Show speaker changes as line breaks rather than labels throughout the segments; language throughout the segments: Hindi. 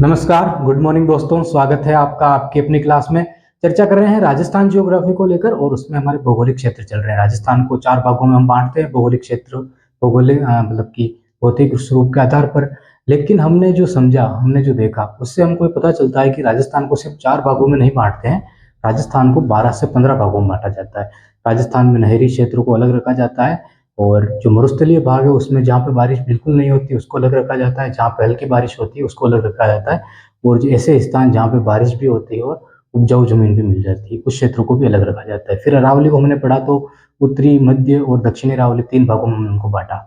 नमस्कार, गुड मॉर्निंग दोस्तों। स्वागत है आपका आपकी अपनी क्लास में। चर्चा कर रहे हैं राजस्थान जियोग्राफी को लेकर और उसमें हमारे भौगोलिक क्षेत्र चल रहे हैं। राजस्थान को 4 भागों में हम बांटते हैं भौगोलिक क्षेत्र, भौगोलिक मतलब कि भौतिक स्वरूप के आधार पर। लेकिन हमने जो समझा, हमने जो देखा, उससे हमको ये पता चलता है कि राजस्थान को सिर्फ 4 भागों में नहीं बांटते हैं। राजस्थान को 12 से 15 भागों में बांटा जाता है। राजस्थान में नहरी क्षेत्र को अलग रखा जाता है और जो मरुस्थलीय भाग है उसमें जहाँ पे बारिश बिल्कुल नहीं होती उसको अलग रखा जाता है, जहाँ पे हल्की बारिश होती है उसको अलग रखा जाता है, और जो ऐसे स्थान जहाँ पे बारिश भी होती है और उपजाऊ जमीन भी मिल जाती है उस क्षेत्रों को भी अलग रखा जाता है। फिर अरावली को हमने पढ़ा तो उत्तरी, मध्य और दक्षिणी अरावली 3 भागों में हमने उनको बांटा।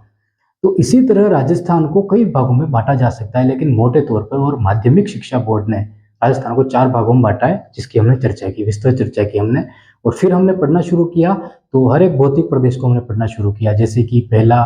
तो इसी तरह राजस्थान को कई भागों में बांटा जा सकता है, लेकिन मोटे तौर पर और माध्यमिक शिक्षा बोर्ड ने राजस्थान को 4 भागों में बांटा है, जिसकी हमने चर्चा की, विस्तृत चर्चा की हमने। और फिर हमने पढ़ना शुरू किया तो हर एक भौतिक प्रदेश को हमने पढ़ना शुरू किया, जैसे कि पहला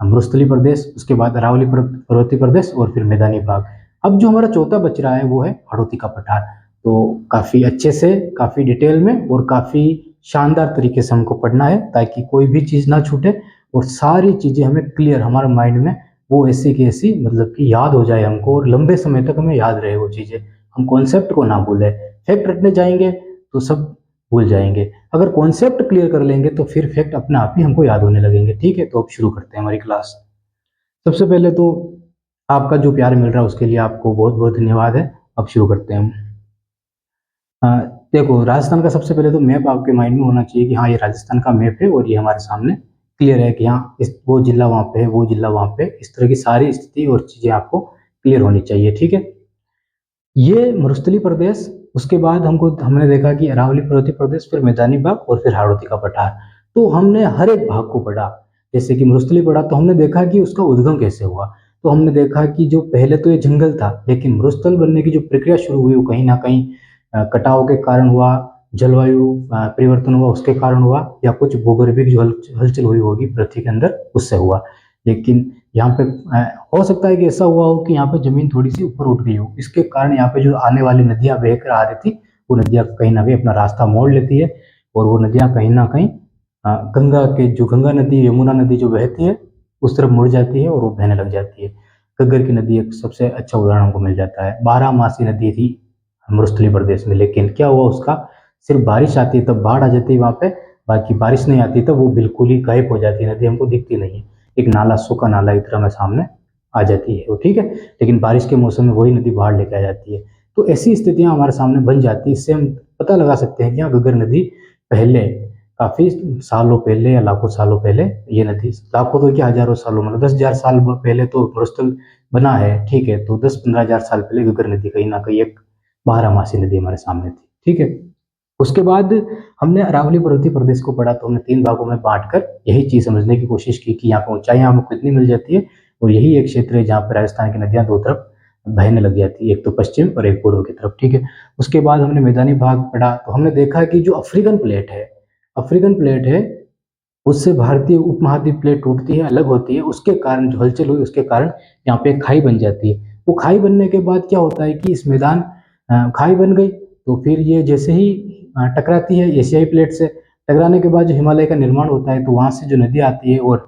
मरुस्थलीय प्रदेश, उसके बाद अरावली पर्वतीय प्रदेश और फिर मैदानी भाग। अब जो हमारा चौथा बच रहा है वो है हाड़ौती का पठार। तो काफी अच्छे से, काफी डिटेल में और काफी शानदार तरीके से हमको पढ़ना है ताकि कोई भी चीज ना छूटे और सारी चीजें हमें क्लियर हमारे माइंड में वो ऐसी की ऐसी मतलब कि याद हो जाए हमको और लंबे समय तक हमें याद रहे वो चीजें, हम कॉन्सेप्ट को ना भूले। फैक्ट रटने जाएंगे तो सब भूल जाएंगे, अगर कॉन्सेप्ट क्लियर कर लेंगे तो फिर फैक्ट अपने आप ही हमको याद होने लगेंगे। ठीक है, तो अब शुरू करते हैं हमारी क्लास। सबसे पहले तो आपका जो प्यार मिल रहा है उसके लिए आपको बहुत बहुत धन्यवाद है। अब शुरू करते हैं हम। अ, देखो, राजस्थान का सबसे पहले तो मैप आपके माइंड में होना चाहिए कि हाँ ये राजस्थान का मैप है और ये हमारे सामने क्लियर है कि हाँ इस वो जिला वहाँ पे है, वो जिला वहाँ पे, इस तरह की सारी स्थिति और चीजें आपको क्लियर होनी चाहिए। ठीक है, ये मरुस्थलीय प्रदेश, उसके बाद हमने देखा कि अरावली पर्वतीय प्रदेश, फिर मैदानी भाग और फिर हाड़ौती का पठार। तो हमने हर एक भाग को पढ़ा। जैसे कि मरुस्थलीय पढ़ा तो हमने देखा कि उसका उद्गम कैसे हुआ। तो हमने देखा कि जो पहले तो ये जंगल था, लेकिन मरुस्थल बनने की जो प्रक्रिया शुरू हुई वो कहीं ना कहीं कटाव के कारण हुआ, जलवायु परिवर्तन हुआ उसके कारण हुआ, या कुछ भूगर्भिक जो हलचल हुई होगी पृथ्वी के अंदर उससे हुआ। लेकिन यहाँ पे हो सकता है कि ऐसा हुआ हो कि यहाँ पे जमीन थोड़ी सी ऊपर उठ गई हो, इसके कारण यहाँ पे जो आने वाली नदियां बहकर आ रही थी वो नदियां कहीं ना कहीं अपना रास्ता मोड़ लेती है और वो नदियां कहीं ना कहीं गंगा के जो गंगा नदी, यमुना नदी जो बहती है उस तरफ मुड़ जाती है और वो बहने लग जाती है। घग्गर की नदी एक सबसे अच्छा उदाहरण हमको मिल जाता है। 12 मासी नदी थी मरुस्थलीय प्रदेश में, लेकिन क्या हुआ उसका, सिर्फ बारिश आती है तब बाढ़ आ जाती है वहां पे, बाकी बारिश नहीं आती तब वो बिल्कुल ही गायब हो जाती है, नदी हमको दिखती नहीं है। एक नाला, सूखा नाला की तरह में सामने आ जाती है वो। ठीक है, लेकिन बारिश के मौसम में वही नदी बाढ़ लेके आ जाती है। तो ऐसी स्थितियां हमारे सामने बन जाती है। इससे हम पता लगा सकते हैं कि यहाँ घग्गर नदी पहले, काफी सालों पहले या लाखों सालों पहले, ये नदी लाखों तो क्या हजारों सालों, मतलब 10,000 साल पहले तो मरुस्थल बना है। ठीक है, तो 10-15 हजार साल पहले घग्गर नदी कहीं ना कहीं एक 12 मासी नदी हमारे सामने थी। ठीक है, उसके बाद हमने अरावली पर्वतीय प्रदेश को पढ़ा तो हमने 3 भागों में बांटकर यही चीज समझने की कोशिश की कि यहाँ पर ऊंचाई हमको कितनी मिल जाती है, और यही एक क्षेत्र है जहाँ पर राजस्थान की नदियां दो तरफ बहने लग जाती है, एक तो पश्चिम और एक पूर्व की तरफ। ठीक है, उसके बाद हमने मैदानी भाग पढ़ा तो हमने देखा कि जो अफ्रीकन प्लेट है, अफ्रीकन प्लेट है, उससे भारतीय उपमहाद्वीप प्लेट टूटती है, अलग होती है, उसके कारण जो हलचल हुई उसके कारण यहाँ पे खाई बन जाती है। वो खाई बनने के बाद क्या होता है कि इस मैदान, खाई बन गई तो फिर ये जैसे ही टकराती है एशियाई प्लेट से, टकराने के बाद जो हिमालय का निर्माण होता है तो वहां से जो नदी आती है और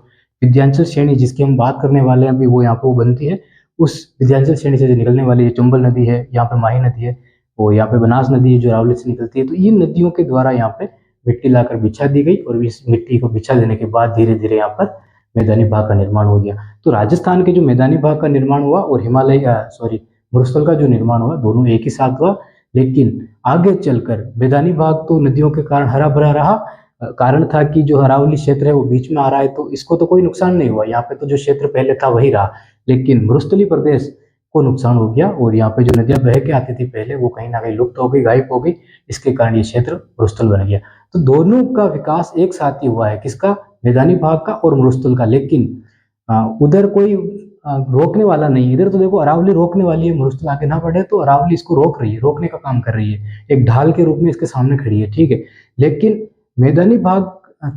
विंध्याचल श्रेणी जिसकी हम बात करने वाले हैं अभी वो यहाँ पे वो बनती है। उस विंध्याचल श्रेणी से जो निकलने वाली ये चंबल नदी है, यहाँ पे माही नदी है, वो यहाँ पे बनास नदी है जो अरावली से निकलती है। तो इन नदियों के द्वारा यहाँ पे मिट्टी लाकर बिछा दी गई और इस मिट्टी को बिछा देने के बाद धीरे धीरे यहाँ पर मैदानी भाग का निर्माण हो गया। तो राजस्थान के जो मैदानी भाग का निर्माण हुआ और हिमालय, सॉरी, मरुस्थल का जो निर्माण हुआ, दोनों एक ही साथ हुआ। लेकिन आगे चलकर मैदानी भाग तो नदियों के कारण हरा भरा रहा। कारण था कि जो अरावली क्षेत्र है वो बीच में आ रहा है तो इसको तो कोई नुकसान नहीं हुआ, यहाँ पे तो जो क्षेत्र पहले था वही रहा। लेकिन मरुस्थलीय प्रदेश को नुकसान हो गया और यहाँ पे जो नदियां बह के आती थी पहले वो कहीं ना कहीं लुप्त हो गई, गायब हो गई। इसके कारण ये क्षेत्र मरुस्थल बन गया। तो दोनों का विकास एक साथ ही हुआ है, किसका, मैदानी भाग का और मरुस्थल का। लेकिन उधर कोई रोकने वाला नहीं। इधर तो देखो अरावली रोकने वाली है, मरुस्थल आगे ना बढ़े तो अरावली इसको रोक रही है, रोकने का काम कर रही है, एक ढाल के रूप में इसके सामने खड़ी है। ठीक है, लेकिन मैदानी भाग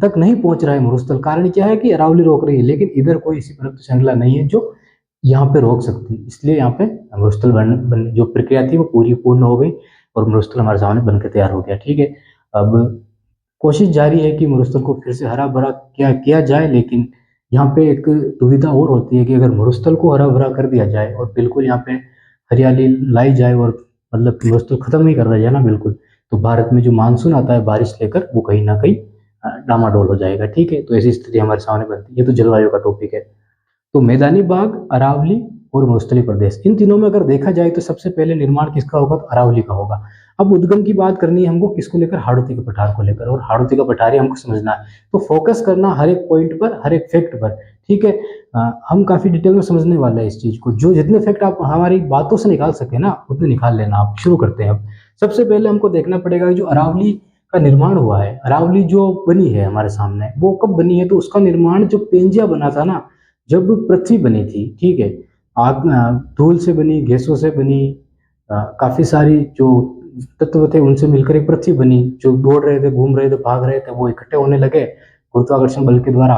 तक नहीं पहुंच रहा है मरुस्थल। कारण क्या है कि अरावली रोक रही है, लेकिन इधर कोई ऐसी पर्वत श्रृंखला नहीं है जो यहाँ पे रोक सकती, इसलिए यहाँ पे मरुस्थल जो प्रक्रिया थी वो पूर्ण हो गई और मरुस्थल हमारे सामने बनकर तैयार हो गया। ठीक है, अब कोशिश जारी है कि मरुस्थल को फिर से हरा भरा क्या किया जाए, लेकिन यहाँ पे एक दुविधा और होती है कि अगर मरुस्थल को हरा भरा कर दिया जाए और बिल्कुल यहाँ पे हरियाली लाई जाए और मतलब कि मरुस्थल खत्म ही कर दिया जाए ना बिल्कुल, तो भारत में जो मानसून आता है बारिश लेकर वो कहीं ना कहीं डामाडोल हो जाएगा। ठीक है, तो ऐसी स्थिति हमारे सामने बनती है। ये तो जलवायु का टॉपिक है। तो मैदानी भाग, अरावली और मरुस्थलीय प्रदेश, इन तीनों में अगर देखा जाए तो सबसे पहले निर्माण किसका होगा, तो अरावली का होगा। अब उद्गम की बात करनी है हमको किसको लेकर, हाड़ौती के पठार को लेकर, और हाड़ौती का पठार ही हमको समझना है। तो फोकस करना हर एक पॉइंट पर, हर एक फैक्ट पर। ठीक है, हम काफी डिटेल में समझने वाले हैं इस चीज को। जो जितने फैक्ट आप हमारी बातों से निकाल सके ना उतने निकाल लेना। आप शुरू करते हैं। अब सबसे पहले हमको देखना पड़ेगा कि जो अरावली का निर्माण हुआ है, अरावली जो बनी है हमारे सामने, वो कब बनी है, तो उसका निर्माण जो पेंजिया बना था ना, जब पृथ्वी बनी थी। ठीक है, आग धूल से बनी, गैसों से बनी, काफी सारी जो तत्व थे उनसे मिलकर एक पृथ्वी बनी। जो दौड़ रहे थे, घूम रहे थे, भाग रहे थे, वो इकट्ठे होने लगे गुरुत्वाकर्षण बल के द्वारा।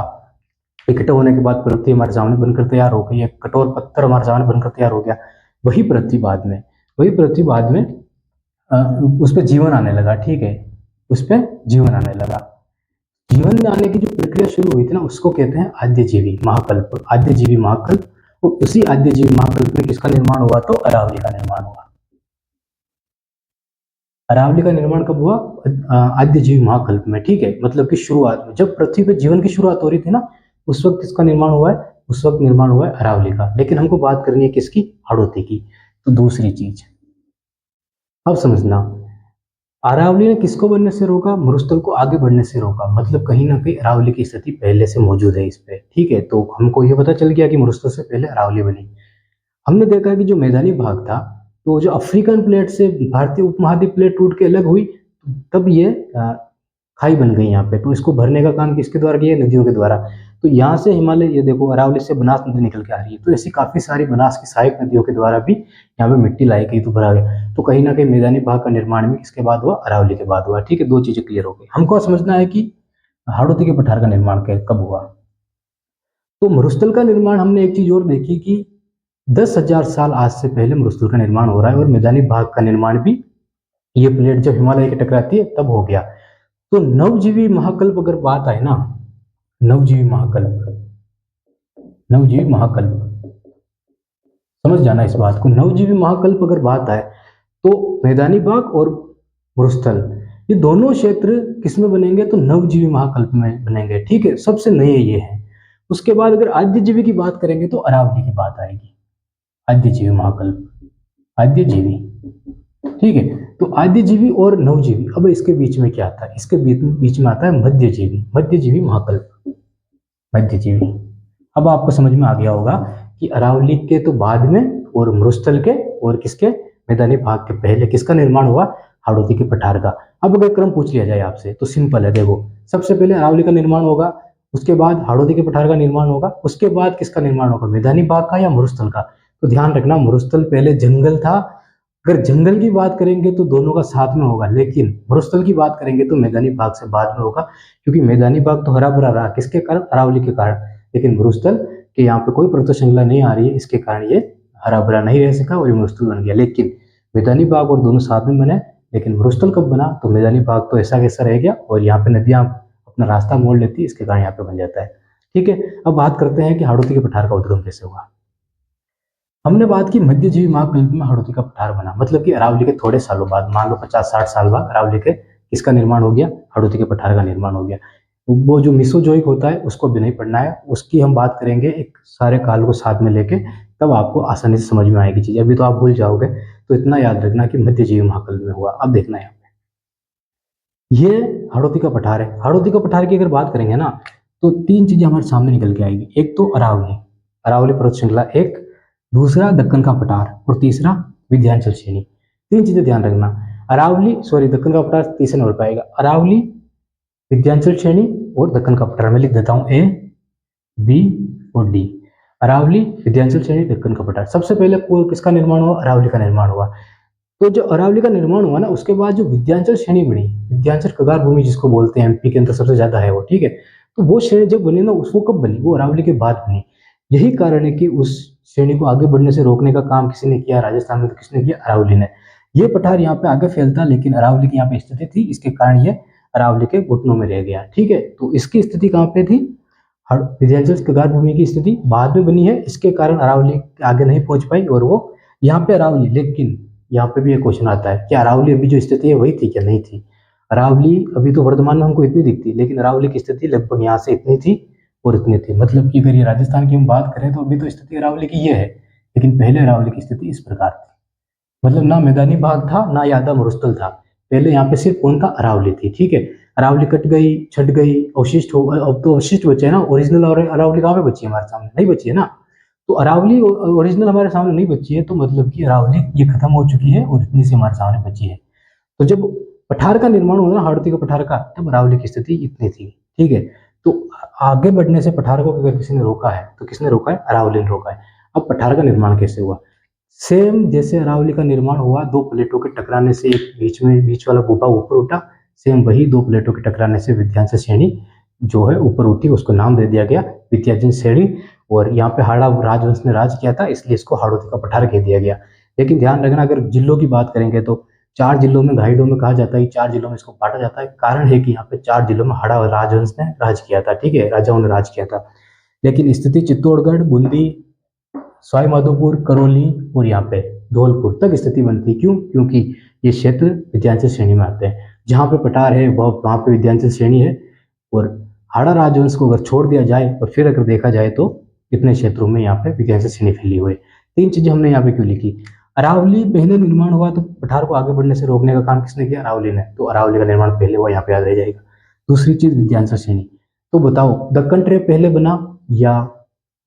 इकट्ठे होने के बाद पृथ्वी हमारे सामने बनकर तैयार हो गई। एक कठोर पत्थर हमारे सामने बनकर तैयार हो गया। वही पृथ्वी बाद में वही पृथ्वी बाद में अ, उस पर जीवन आने लगा। ठीक है, उस पर जीवन आने लगा। जीवन में आने की जो प्रक्रिया शुरू हुई थी ना, उसको कहते हैं आद्यजीवी महाकल्प। आद्यजीवी महाकल्प। और उसी आद्यजीवी महाकल्प में किसका निर्माण हुआ, तो अरावली का निर्माण हुआ। अरावली का निर्माण कब हुआ, आद्यजीवी महाकल्प में। ठीक है, मतलब कि शुरुआत में जब पृथ्वी पे जीवन की शुरुआत हो रही थी ना, उस वक्त किसका निर्माण हुआ है, उस वक्त निर्माण हुआ है अरावली का। लेकिन हमको बात करनी है किसकी, हाड़ौती की। तो दूसरी चीज अब समझना, अरावली ने किसको बनने से रोका, मरुस्थल को आगे बढ़ने से रोका। मतलब कहीं ना कहीं अरावली की स्थिति पहले से मौजूद है इस पे। ठीक है, तो हमको ये पता चल गया कि मरुस्थल से पहले अरावली बनी। हमने देखा कि जो मैदानी भाग था, तो जो अफ्रीकन प्लेट से भारतीय उपमहाद्वीप प्लेट टूट के अलग हुई, तब ये खाई बन गई यहाँ पे। तो इसको भरने का काम किसके द्वारा किया, नदियों के द्वारा। तो यहाँ से हिमालय, ये देखो अरावली से बनास नदी निकल के आ रही है, तो ऐसी काफी सारी बनास की सहायक नदियों के द्वारा भी यहाँ पे मिट्टी लाई गई, तो भरा गया। तो कहीं ना कहीं मैदानी भाग का निर्माण भी किसके बाद हुआ, अरावली के बाद हुआ। ठीक है, दो चीजें क्लियर हो गई। हमको समझना है कि हाड़ौती के पठार का निर्माण कब हुआ। तो मरुस्थल का निर्माण हमने एक चीज और देखी कि 10,000 साल आज से पहले मरुस्थल का निर्माण हो रहा है, और मैदानी भाग का निर्माण भी ये प्लेट जब हिमालय की टकराती है तब हो गया। तो नवजीवी महाकल्प अगर बात आए ना, नवजीवी महाकल्प, नवजीवी महाकल्प, समझ जाना इस बात को। नवजीवी महाकल्प अगर बात आए तो मैदानी भाग और मरुस्थल, ये दोनों क्षेत्र किसमें बनेंगे, तो नवजीवी महाकल्प में बनेंगे। ठीक है, सबसे नए ये हैं। उसके बाद अगर आद्यजीवी की बात करेंगे तो अरावली की बात आएगी। आद्यजीवी महाकल्प, आद्यजीवी। ठीक है, तो आद्यजीवी और नवजीवी, अब इसके बीच में क्या आता है, इसके बीच में आता है मध्यजीवी, मध्यजीवी महाकल्प, मध्यजीवी। अब आपको समझ में आ गया होगा कि अरावली के तो बाद में, और मरुस्थल के, और किसके, मैदानी भाग के पहले किसका निर्माण हुआ, हाड़ौती के पठार का। अब अगर क्रम पूछ लिया जाए आपसे तो सिंपल है, देखो सबसे पहले अरावली का निर्माण होगा, उसके बाद हाड़ौती के पठार का निर्माण होगा, उसके बाद किसका निर्माण होगा, मैदानी भाग का या मरुस्थल का। तो ध्यान रखना, मरुस्थल पहले जंगल था। अगर जंगल की बात करेंगे तो दोनों का साथ में होगा, लेकिन मरुस्थल की बात करेंगे तो मैदानी भाग से बाद में होगा। क्योंकि मैदानी भाग तो हरा भरा रहा किसके कारण, अरावली के कारण। लेकिन मरुस्थल के यहाँ पे कोई पर्वत श्रृंखला नहीं आ रही है, इसके कारण ये हरा भरा नहीं रह सका और ये मरुस्थल बन गया। लेकिन मैदानी भाग और दोनों साथ में बने। लेकिन मरुस्थल कब बना, तो मैदानी भाग तो ऐसा कैसा रह गया, और यहाँ पे नदियां अपना रास्ता मोड़ लेती है, इसके कारण यहाँ पे बन जाता है। ठीक है, अब बात करते हैं कि हाड़ौती के पठार का उद्गम कैसे हुआ। हमने बात की मध्यजीवी महाकल्प में हाड़ौती का पठार बना, मतलब कि अरावली के थोड़े सालों बाद, मान लो 50-60 साल बाद अरावली के इसका निर्माण हो गया, हाड़ौती के पठार का निर्माण हो गया। वो जो मिसोजोइक होता है उसको भी नहीं पढ़ना है, उसकी हम बात करेंगे एक सारे काल को साथ में लेके, तब आपको आसानी से समझ में आएगी चीज। अभी तो आप भूल जाओगे, तो इतना याद रखना कि मध्यजीवी महाकल्प में हुआ। अब देखना है ये हाड़ौती का पठार है। हाड़ौती का पठार की अगर बात करेंगे ना, तो तीन चीजें हमारे सामने निकल के आएगी। एक तो अरावली, अरावली पर्वत श्रृंखला एक, दूसरा दक्कन का पठार, और तीसरा विंध्याचल श्रेणी। तीन चीजें ध्यान रखना, अरावली, सॉरी दक्कन का पठार तीसरा नहीं हो पाएगा, अरावली, विंध्याचल श्रेणी और दक्कन का पठार। मैं लिख देता हूँ ए, बी और डी। अरावली, विंध्याचल श्रेणी, दक्कन का पठार। सबसे पहले किसका निर्माण हुआ, अरावली का निर्माण हुआ। तो जो अरावली का निर्माण हुआ ना, उसके बाद जो विंध्याचल श्रेणी बनी, विंध्याचल कगार भूमि जिसको बोलते हैं, एमपी के अंदर सबसे ज्यादा है वो। ठीक है, तो वो श्रेणी जब बनी ना, उसको कब बनी, वो अरावली के बाद बनी। यही कारण है कि उस श्रेणी को आगे बढ़ने से रोकने का काम किसने किया, राजस्थान में तो किसने किया, अरावली ने। ये पठार यहाँ पे आगे फैलता, लेकिन अरावली की यहाँ पे स्थिति थी, इसके कारण ये अरावली के घुटनों में रह गया। ठीक है, तो इसकी स्थिति कहाँ पे थी, विंध्याचल कगार भूमि की स्थिति बाद में बनी है, इसके कारण अरावली आगे नहीं पहुंच पाई और वो यहाँ पे अरावली, लेकिन यहाँ पे भी एक क्वेश्चन आता है कि अरावली अभी जो स्थिति है वही थी क्या? नहीं थी। अरावली अभी तो वर्तमान में हमको इतनी दिखती, लेकिन अरावली की स्थिति लगभग यहाँ से इतनी थी और इतनी थी। मतलब कि अगर ये राजस्थान की हम बात करें तो अभी तो स्थिति अरावली की ये है, लेकिन पहले अरावली की स्थिति इस प्रकार थी। मतलब ना मैदानी भाग था ना यादव मरुस्थल था, पहले यहाँ पे सिर्फ कौन था? अरावली थी। ठीक है, अरावली कट गई, छट गई, अवशिष्ट हो, अब तो अवशिष्ट बचे है ना। ओरिजिनल और अरावली कहाँ पे बची है? हमारे सामने नहीं बची है ना। तो अरावली ओरिजिनल हमारे सामने नहीं बची है, तो मतलब कि अरावली ये खत्म हो चुकी है और इतनी सी हमारे सामने बची है। तो जब पठार का निर्माण हुआ ना, हाड़ौती का पठार का, तब अरावली की स्थिति इतनी थी। ठीक है, तो आगे बढ़ने से पठार को अगर किसी ने रोका है तो किसने रोका है? अरावली ने रोका है। अब पठार का निर्माण कैसे हुआ? सेम जैसे अरावली का निर्माण हुआ, दो प्लेटों के टकराने से एक बीच वाला गुफा ऊपर उठा, सेम वही दो प्लेटों के टकराने से विंध्याचल श्रेणी जो है ऊपर उठी, उसको नाम दे दिया गया विंध्याचल श्रेणी। और यहाँ पे हाड़ा राजवंश ने राज किया था, इसलिए इसको हाड़ौती का पठार कह दिया गया। लेकिन ध्यान रखना, अगर जिलों की बात करेंगे तो 4 जिलों में, गाइडों में कहा जाता है कि 4 जिलों में इसको बांटा जाता है। कारण है कि यहाँ पे 4 जिलों में हाड़ा राजवंश ने राज किया था। ठीक है, राजाओं ने राज किया था। लेकिन स्थिति चित्तौड़गढ़, बूंदी, सवाई माधोपुर, करौली और यहाँ पे धौलपुर तक स्थिति बनती। क्यों? क्योंकि ये क्षेत्र विंध्याचल श्रेणी में आते हैं। जहाँ पे पठार है वहाँ पे विंध्याचल श्रेणी है। और हाड़ा राजवंश को अगर छोड़ दिया जाए और फिर अगर देखा जाए तो इतने क्षेत्रों में यहाँ पे विंध्याचल श्रेणी फैली हुई है। 3 चीजें हमने यहाँ पे क्यों लिखी? अरावली पहले निर्माण हुआ तो पठार को आगे बढ़ने से रोकने का काम किसने किया? अरावली ने। तो अरावली का निर्माण पहले हुआ, यहाँ पे याद रह जाएगा। दूसरी चीज विंध्याचल श्रेणी। तो बताओ दक्कन ट्रेप पहले बना या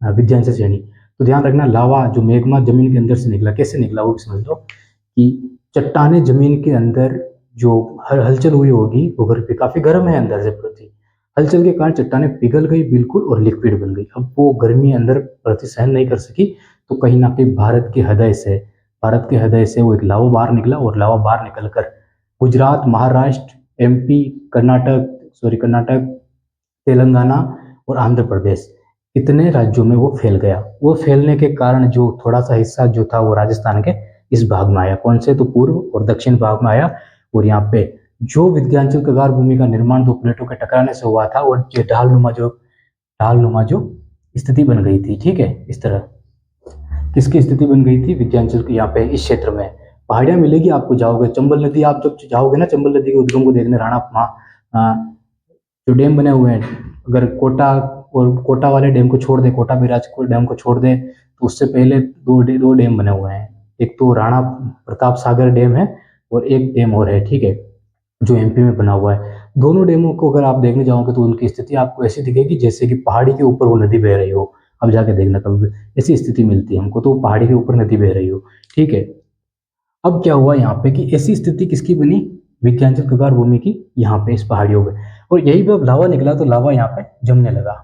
विंध्याचल श्रेणी? तो ध्यान रखना, लावा जो मेघमा जमीन के अंदर से निकला, कैसे निकला वो भी समझ लो कि चट्टाने जमीन के अंदर जो हलचल हुई होगी, भूगर्भ पे काफी गर्म है अंदर से पृथ्वी, हलचल के कारण चट्टाने पिघल गई बिल्कुल और लिक्विड बन गई। अब वो गर्मी अंदर पृथ्वी सहन नहीं कर सकी, तो कहीं ना कहीं भारत के हृदय से वो एक लावा बाहर निकला और लावा बाहर निकलकर गुजरात, महाराष्ट्र, एमपी, कर्नाटक, तेलंगाना और आंध्र प्रदेश, इतने राज्यों में वो फैल गया। वो फैलने के कारण जो थोड़ा सा हिस्सा जो था वो राजस्थान के इस भाग में आया। कौन से? तो पूर्व और दक्षिण भाग में आया। और यहाँ पे जो विंध्याचल कगार भूमि का निर्माण दो प्लेटों के टकराने से हुआ था, और ये ढालनुमा जो स्थिति बन गई थी। ठीक है, इस तरह किसकी स्थिति बन गई थी? विंध्याचल के यहाँ पे इस क्षेत्र में पहाड़ियां मिलेगी आपको। जाओगे चंबल नदी, आप जब जाओगे ना चंबल नदी के उद्गम को देखने, जो डैम बने हुए हैं, अगर कोटा वाले डैम को छोड़ दे, कोटा बैराज को डैम को छोड़ दे, तो उससे पहले दो डैम बने हुए हैं। एक तो राणा प्रताप सागर डैम है और एक डैम और है। ठीक है, जो एमपी में बना हुआ है। दोनों डैमों को अगर आप देखने जाओगे तो उनकी स्थिति आपको ऐसी दिखेगी जैसे कि पहाड़ी के ऊपर वो नदी बह रही हो। अब जाके देखना कभी भी ऐसी स्थिति मिलती है हमको, तो पहाड़ी के ऊपर नदी बह रही हो। ठीक है, अब क्या हुआ यहाँ पे कि ऐसी स्थिति किसकी बनी? विंध्याचल कगार भूमि की, यहाँ पे इस पहाड़ियों पे। और यही पे अब लावा निकला तो लावा यहाँ पे जमने लगा,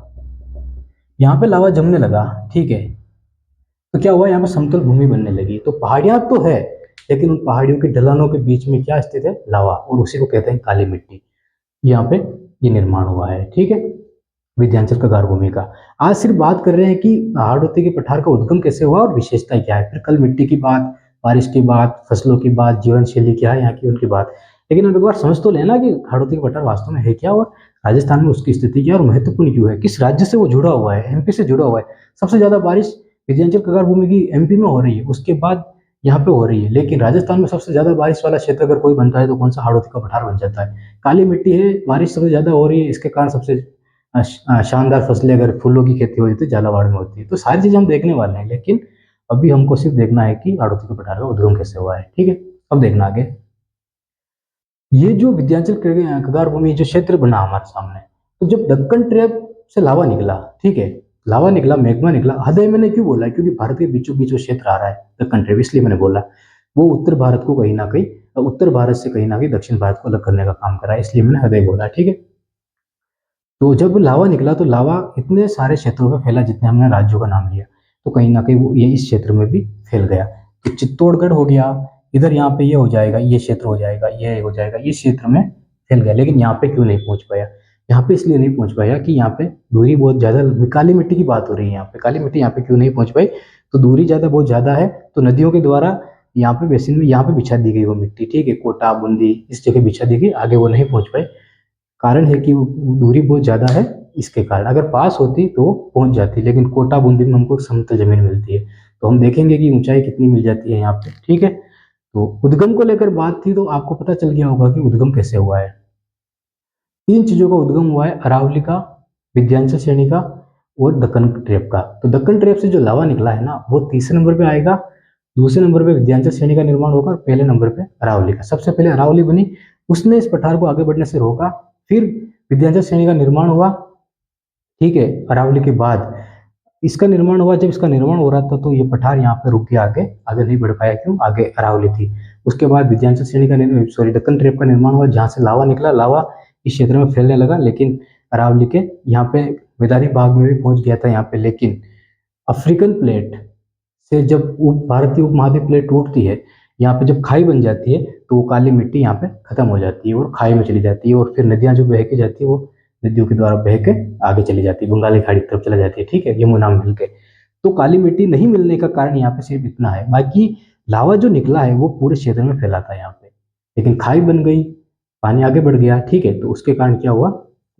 यहाँ पे लावा जमने लगा। ठीक है, तो क्या हुआ? यहाँ पे समतल भूमि बनने लगी। तो पहाड़ियां तो है, लेकिन उन पहाड़ियों की ढलानों के बीच में क्या स्थित है? लावा, और उसी को कहते हैं काली मिट्टी। यहाँ पे ये निर्माण हुआ है। ठीक है, विंध्याचल कगार भूमि का। आज सिर्फ बात कर रहे हैं कि हाड़ौती के पठार का उद्गम कैसे हुआ और विशेषता क्या है। फिर कल मिट्टी की बात, बारिश की बात, फसलों की बात, जीवन शैली क्या है यहाँ की, उनकी बात। लेकिन अब एक बार समझ तो लेना कि हाड़ौती का पठार वास्तव में है क्या, और राजस्थान में उसकी स्थिति क्या और महत्वपूर्ण क्यों है, किस राज्य से वो जुड़ा हुआ है? एमपी से जुड़ा हुआ है। सबसे ज्यादा बारिश विंध्याचल कगार भूमि की एमपी में हो रही है, उसके बाद यहाँ पे हो रही है। लेकिन राजस्थान में सबसे ज्यादा बारिश वाला क्षेत्र अगर कोई बनता है तो कौन सा? हाड़ौती का पठार बन जाता है। काली मिट्टी है, बारिश सबसे ज्यादा हो रही है, इसके कारण सबसे शानदार फसलें, अगर फूलों की खेती होती है तो झालावाड़ में होती है। तो सारी चीजें हम देखने वाले हैं, लेकिन अभी हमको सिर्फ देखना है कि हाड़ौती के पठार का उद्गम कैसे हुआ है। ठीक है, अब देखना आगे। ये जो विंध्याचल कगार भूमि जो क्षेत्र बना हमारे सामने, तो जब दक्कन ट्रैप से लावा निकला, ठीक है, लावा निकला, मैग्मा निकला। हृदय मैंने क्यों बोला? क्योंकि भारत के बीचों बीच वो क्षेत्र आ रहा है दक्कन ट्रैप, इसलिए मैंने बोला। वो उत्तर भारत को कहीं ना कहीं, उत्तर भारत से कहीं ना कहीं दक्षिण भारत को अलग करने का काम कर रहा है, इसलिए मैंने हृदय बोला। ठीक है, तो जब लावा निकला तो लावा इतने सारे क्षेत्रों में फैला, जितने हमने राज्यों का नाम लिया, तो कहीं ना कहीं वो ये इस क्षेत्र में भी फैल गया। तो चित्तौड़गढ़ हो गया इधर, यहाँ पे ये हो जाएगा, ये क्षेत्र हो जाएगा, ये हो जाएगा, इस क्षेत्र में फैल गया। लेकिन यहाँ पे क्यों नहीं पहुंच पाया? यहाँ पे इसलिए नहीं पहुंच पाया कि यहाँ पे दूरी बहुत ज्यादा, काली मिट्टी की बात हो रही है यहाँ पे। काली मिट्टी यहाँ पे क्यों नहीं पहुंच पाई? तो दूरी ज्यादा, बहुत ज्यादा है, तो नदियों के द्वारा यहाँ पे बेसिन में यहाँ पे बिछा दी गई वो मिट्टी। ठीक है, कोटा, बूंदी, इस जगह बिछा दी गई, आगे वो नहीं पहुंच पाए। कारण है कि वो दूरी बहुत ज्यादा है इसके कारण। अगर पास होती तो पहुंच जाती, लेकिन कोटा बूंदी में हमको समतल जमीन मिलती है, तो हम देखेंगे कि ऊंचाई कितनी मिल जाती है यहाँ पे। ठीक है, तो उद्गम को लेकर बात थी, तो आपको पता चल गया होगा कि उद्गम कैसे हुआ है। 3 चीजों का उद्गम हुआ है, अरावली का, विंध्याचल श्रेणी का और दक्कन ट्रेप का। तो दक्कन ट्रेप से जो लावा निकला है ना, वो तीसरे नंबर पे आएगा, दूसरे नंबर पे विंध्याचल श्रेणी का निर्माण होगा और पहले नंबर पे अरावली का। सबसे पहले अरावली बनी, उसने इस पठार को आगे बढ़ने से रोका, फिर विंध्याचल श्रेणी का निर्माण हुआ। ठीक है, अरावली के बाद इसका निर्माण हुआ। जब इसका निर्माण हो रहा था तो ये पठार यहाँ पे रुक गया, आगे आगे नहीं बढ़ पाया, क्यों, आगे अरावली थी। उसके बाद विंध्याचल श्रेणी का दक्कन ट्रेप का निर्माण हुआ, जहाँ से लावा निकला, लावा इस क्षेत्र में फैलने लगा, लेकिन अरावली के यहाँ पे मैदानी भाग में भी पहुंच गया था यहाँ पे। लेकिन अफ्रीकन प्लेट से जब भारतीय उपमहाद्वीप प्लेट टूटती है, यहाँ पे जब खाई बन जाती है, तो वो काली मिट्टी यहाँ पे खत्म हो जाती है और खाई में चली जाती है, और फिर नदियां जो बह के जाती है वो नदियों के द्वारा बह के आगे चली जाती है, बंगाली खाड़ी की तरफ चला जाती है। ठीक है, यमुना में मिल के। तो काली मिट्टी नहीं मिलने का कारण यहाँ पे सिर्फ इतना है, बाकी लावा जो निकला है वो पूरे क्षेत्र में फैला था यहाँ पे, लेकिन खाई बन गई, पानी आगे बढ़ गया। ठीक है, तो उसके कारण क्या हुआ,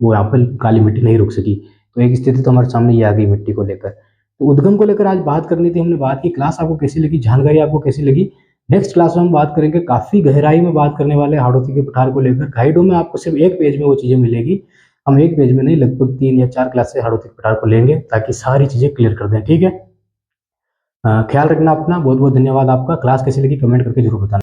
वो यहाँ पर काली मिट्टी नहीं रुक सकी। तो एक स्थिति तो हमारे सामने ये आ गई मिट्टी को लेकर। तो उद्गम को लेकर आज बात करनी थी, हमने बात की। क्लास आपको कैसी लगी, जानकारी आपको कैसी लगी? नेक्स्ट क्लास में हम बात करेंगे, काफी गहराई में बात करने वाले हाड़ौती के पठार को लेकर। गाइडों में आपको सिर्फ एक पेज में वो चीजें मिलेगी, हम एक पेज में नहीं, लगभग 3 या 4 क्लास से हाड़ौती के पठार को लेंगे, ताकि सारी चीजें क्लियर कर दें। ठीक है, ख्याल रखना अपना। बहुत बहुत धन्यवाद आपका। क्लास कैसी लगी कमेंट करके जरूर बताना।